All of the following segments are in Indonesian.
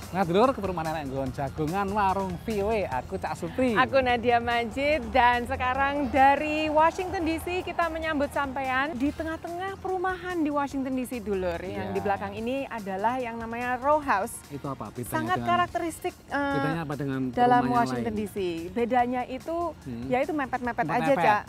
Nah, dulur ke perumahan nenek nggon jagongan warung VW. Aku Cak Supri. Aku Nadia Majid dan sekarang dari Washington DC kita menyambut sampean di tengah-tengah perumahan di Washington DC dulur. Yang di belakang ini adalah yang namanya row house. Itu apa? Bedanya Sangat karakteristik bedanya apa dengan dalam perumahan Washington lain? DC. Bedanya itu ya itu mepet-mepet aja, Mepet-mepet. Cak.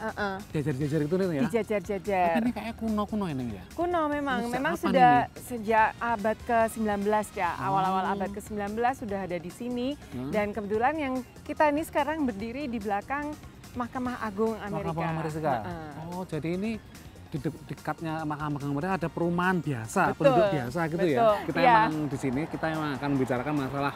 Jajar-jajar itu nih ya? Dijajar-jajar. Ini kayak kuno-kuno ini ya? Kuno memang, Sejak memang kapan sudah sejak abad ke-19 ya, awal-awal abad ke-19 sudah ada di sini. Dan kebetulan yang kita ini sekarang berdiri di belakang Mahkamah Agung Amerika. Mahkamah Amerika. Oh, jadi ini di dekatnya Mahkamah Agung Amerika ada perumahan biasa, penduduk biasa gitu ya? Kita emang di sini kita emang akan membicarakan masalah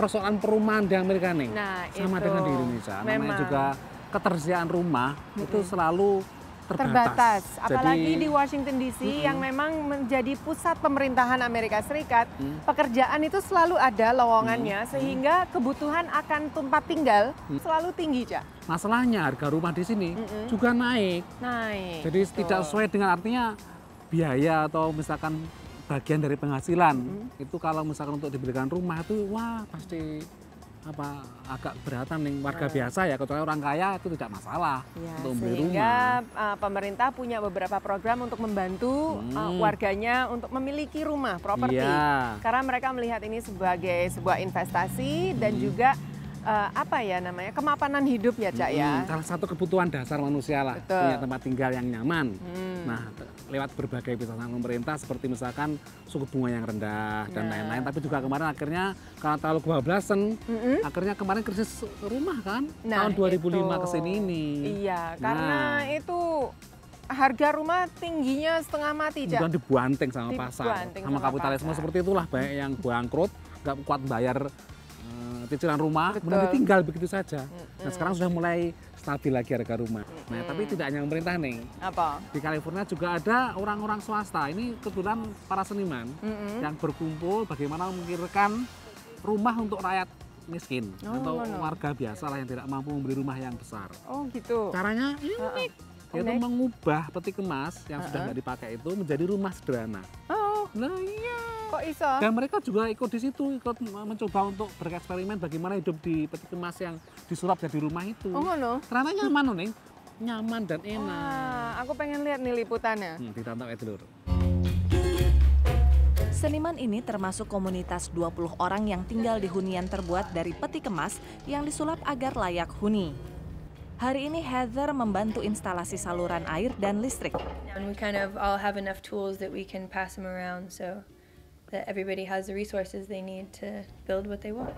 persoalan perumahan di Amerika nih. Nah, sama itu. dengan di Indonesia. Namanya Memang. juga ketersediaan rumah itu selalu Terbatas, apalagi Jadi, di Washington DC yang memang menjadi pusat pemerintahan Amerika Serikat, pekerjaan itu selalu ada lowongannya sehingga kebutuhan akan tempat tinggal selalu tinggi, Cak. masalahnya harga rumah di sini juga naik. Naik. Jadi tidak sesuai dengan artinya biaya atau misalkan bagian dari penghasilan. Itu kalau misalkan untuk dibelikan rumah itu wah pasti agak beratan nih warga biasa ya, kecuali orang kaya itu tidak masalah Ya, untuk membeli sehingga rumah. pemerintah punya beberapa program untuk membantu warganya untuk memiliki rumah, properti. Iya. Karena mereka melihat ini sebagai sebuah investasi dan juga kemapanan hidup ya, Cak ya. Salah satu kebutuhan dasar manusia lah, Betul. punya tempat tinggal yang nyaman. Nah, lewat berbagai kebijakan pemerintah seperti misalkan suku bunga yang rendah dan lain-lain. Tapi juga kemarin akhirnya karena terlalu kebablasan, akhirnya kemarin krisis rumah kan, tahun 2005 itu. ke sini ini. Iya, karena itu harga rumah tingginya setengah mati, Cak. Kemudian dibanting sama pasar, Dibanting sama sama kapitalisme pasar. seperti itulah, banyak yang bangkrut, nggak kuat bayar cicilan rumah, kemudian ditinggal begitu saja. Nah, sekarang sudah mulai stabil lagi harga rumah. Nah, tapi tidak hanya pemerintah nih. Apa? Di California juga ada orang-orang swasta. Ini kebetulan para seniman yang berkumpul bagaimana memikirkan rumah untuk rakyat miskin atau warga biasa lah yang tidak mampu membeli rumah yang besar. Oh gitu. Caranya unik, yaitu mengubah peti kemas yang sudah nggak dipakai itu menjadi rumah sederhana. Oh, Nah iya. kok iso? Dan mereka juga ikut di situ, ikut mencoba untuk bereksperimen bagaimana hidup di peti kemas yang disulap jadi rumah itu. Oh ngono. Ternyata nyaman loh, Ning. Nyaman dan enak. Wah, aku pengen lihat nih liputannya. Ditantau ya dulur. Seniman ini termasuk komunitas 20 orang yang tinggal di hunian terbuat dari peti kemas yang disulap agar layak huni. Hari ini Heather membantu instalasi saluran air dan listrik. And we kind of all have enough tools that we can pass them around so that everybody has the resources they need to build what they want.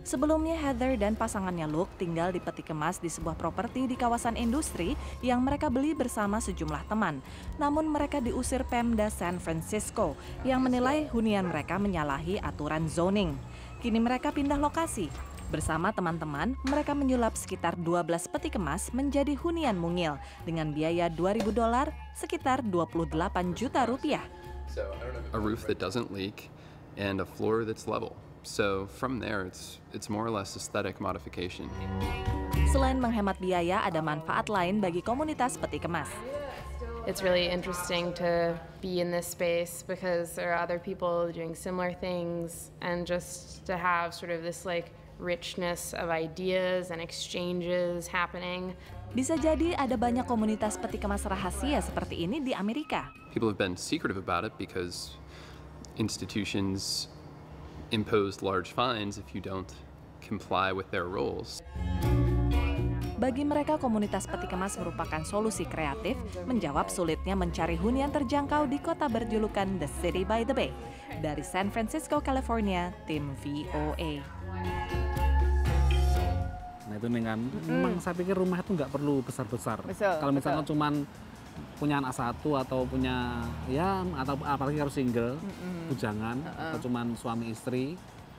Sebelumnya Heather dan pasangannya Luke tinggal di peti kemas di sebuah properti di kawasan industri yang mereka beli bersama sejumlah teman. Namun mereka diusir Pemda San Francisco yang menilai hunian mereka menyalahi aturan zoning. Kini mereka pindah lokasi. Bersama teman-teman, mereka menyulap sekitar 12 peti kemas menjadi hunian mungil dengan biaya $2.000 sekitar 28 juta rupiah. A roof that doesn't leak and a floor that's level. So from there, it's more or less aesthetic modification. Selain menghemat biaya, ada manfaat lain bagi komunitas peti kemas. It's really interesting to be in this space because there are other people doing similar things, and just to have sort of this like richness of ideas and exchanges happening. Bisa jadi ada banyak komunitas peti kemas rahasia seperti ini di Amerika. People have been secretive about it because institutions impose large fines if you don't comply with their rules. Bagi mereka, komunitas peti kemas merupakan solusi kreatif menjawab sulitnya mencari hunian terjangkau di kota berjulukan The City by the Bay. Dari San Francisco, California, tim VOA. Nah itu nih kan, memang saya pikir rumah itu nggak perlu besar-besar. Kalau misalnya cuman punya anak satu atau punya atau apalagi harus single, bujangan atau cuman suami istri,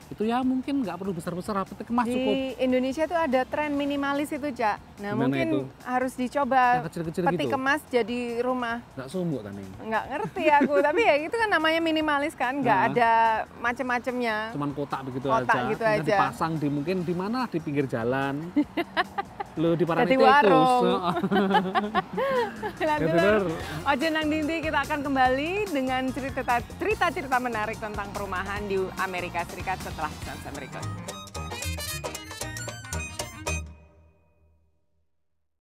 itu ya mungkin nggak perlu besar-besar, peti kemas cukup. Di Indonesia tuh ada tren minimalis itu, Cak. Nah, Gimana mungkin itu? harus dicoba Yang kecil-kecil peti gitu? kemas jadi rumah. Nggak sumuk tadi. Nggak ngerti aku, tapi ya itu kan namanya minimalis kan, nggak ada macem-macemnya. Cuman kotak begitu Kotak aja. gitu Kemudian aja. dipasang di mungkin di mana di pinggir jalan. Lu di parani Dadi tikus. warung. Ya bener. Ojo nang Dinti, kita akan kembali dengan cerita-cerita menarik tentang perumahan di Amerika Serikat setelah pesan berikut.